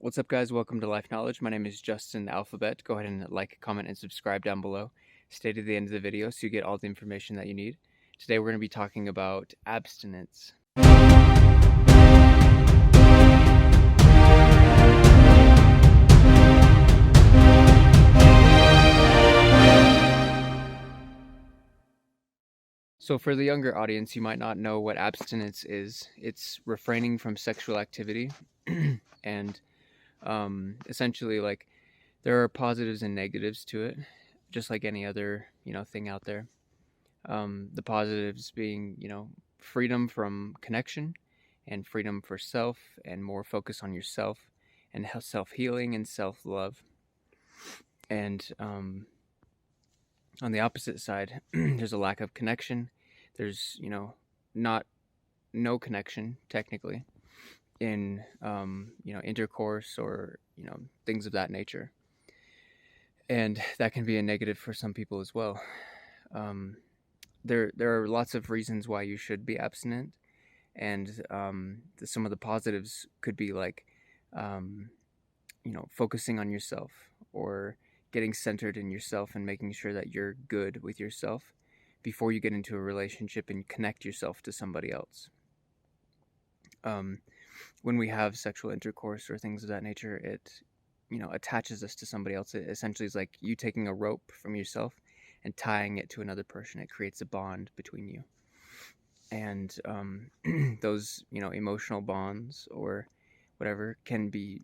What's up, guys? Welcome to Life Knowledge. My name is Justin Alphabet. Go ahead and like, comment, and subscribe down below. Stay to the end of the video so you get all the information that you need. Today we're going to be talking about abstinence. So for the younger audience, you might not know what abstinence is. It's refraining from sexual activity and essentially, like, there are positives and negatives to it, just like any other thing out there. The positives being freedom from connection and freedom for self and more focus on yourself and self-healing and self-love. And on the opposite side, there's a lack of connection. There's no connection technically in intercourse or things of that nature, and that can be a negative for some people as well. There are lots of reasons why you should be abstinent, and some of the positives could be like focusing on yourself or getting centered in yourself and making sure that you're good with yourself before you get into a relationship and connect yourself to somebody else. When we have sexual intercourse or things of that nature, it attaches us to somebody else. It essentially is like you taking a rope from yourself and tying it to another person. It creates a bond between you, and those emotional bonds or whatever can be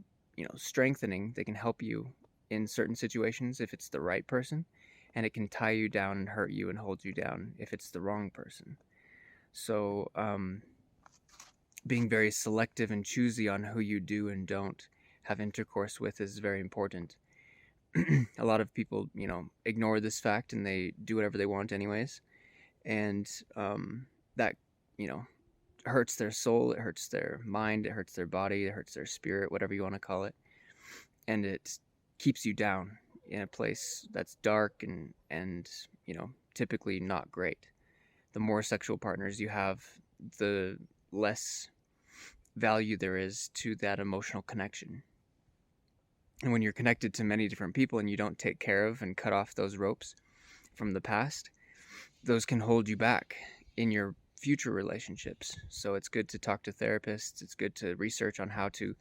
strengthening. They can help you in certain situations if it's the right person, and it can tie you down and hurt you and hold you down if it's the wrong person. So being very selective and choosy on who you do and don't have intercourse with is very important. A lot of people ignore this fact and they do whatever they want anyways, and that hurts their soul, it hurts their mind, it hurts their body, it hurts their spirit, whatever you want to call it, and it keeps you down in a place that's dark and typically not great. The more sexual partners you have, the less value there is to that emotional connection. And when you're connected to many different people and you don't take care of and cut off those ropes from the past, those can hold you back in your future relationships. So it's good to talk to therapists. It's good to research on how to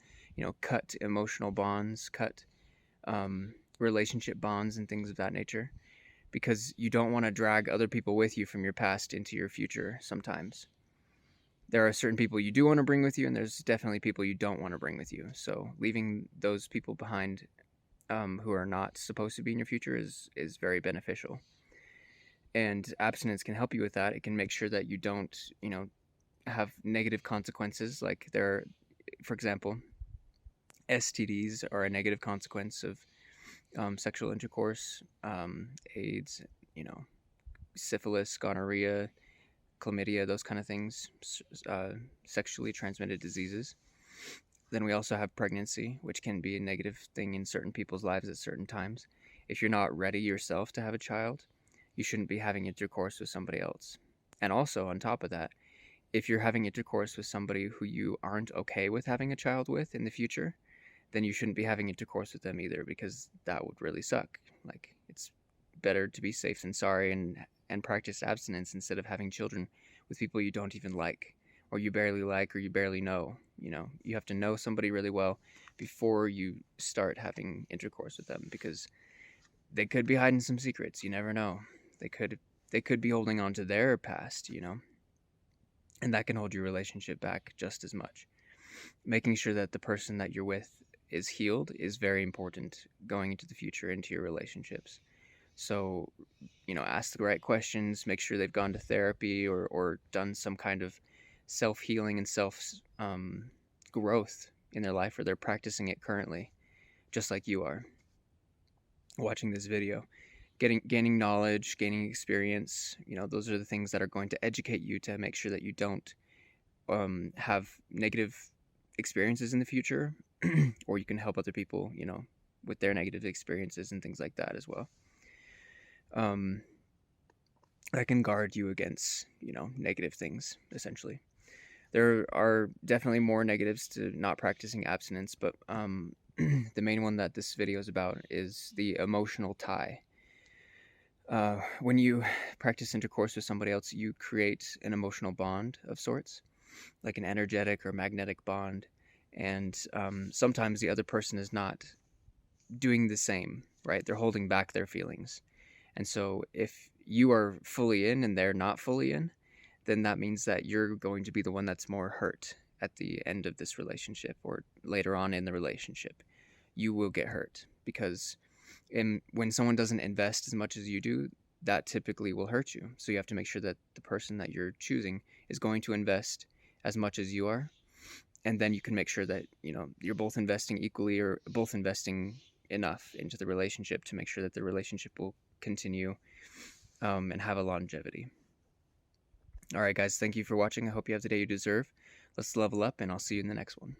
cut emotional bonds, cut relationship bonds and things of that nature, because you don't want to drag other people with you from your past into your future. Sometimes there are certain people you do want to bring with you, and there's definitely people you don't want to bring with you. So leaving those people behind who are not supposed to be in your future is very beneficial. And abstinence can help you with that. It can make sure that you don't have negative consequences. Like for example, STDs are a negative consequence of sexual intercourse. AIDS, syphilis, gonorrhea, chlamydia, those kind of things, sexually transmitted diseases. Then we also have pregnancy, which can be a negative thing in certain people's lives at certain times. If you're not ready yourself to have a child, you shouldn't be having intercourse with somebody else. And also, on top of that, if you're having intercourse with somebody who you aren't okay with having a child with in the future, then you shouldn't be having intercourse with them either, because that would really suck. Like, it's better to be safe than sorry and practice abstinence instead of having children with people you don't even like, or you barely like, or you barely know. You have to know somebody really well before you start having intercourse with them, because they could be hiding some secrets. You never know. They could be holding on to their past, and that can hold your relationship back just as much. Making sure that the person that you're with is healed is very important going into the future, into your relationships. So, ask the right questions, make sure they've gone to therapy or done some kind of self-healing and self-growth in their life, or they're practicing it currently, just like you are watching this video. Gaining knowledge, gaining experience, those are the things that are going to educate you to make sure that you don't have negative experiences in the future, or you can help other people, with their negative experiences and things like that as well. That can guard you against, negative things, essentially. There are definitely more negatives to not practicing abstinence, but the main one that this video is about is the emotional tie. When you practice intercourse with somebody else, you create an emotional bond of sorts, like an energetic or magnetic bond. And sometimes the other person is not doing the same, right? They're holding back their feelings. And so if you are fully in and they're not fully in, then that means that you're going to be the one that's more hurt at the end of this relationship or later on in the relationship. You will get hurt because when someone doesn't invest as much as you do, that typically will hurt you. So you have to make sure that the person that you're choosing is going to invest as much as you are. And then you can make sure that, you're both investing equally or both investing enough into the relationship to make sure that the relationship will continue and have a longevity. All right, guys, thank you for watching. I hope you have the day you deserve. Let's level up, and I'll see you in the next one.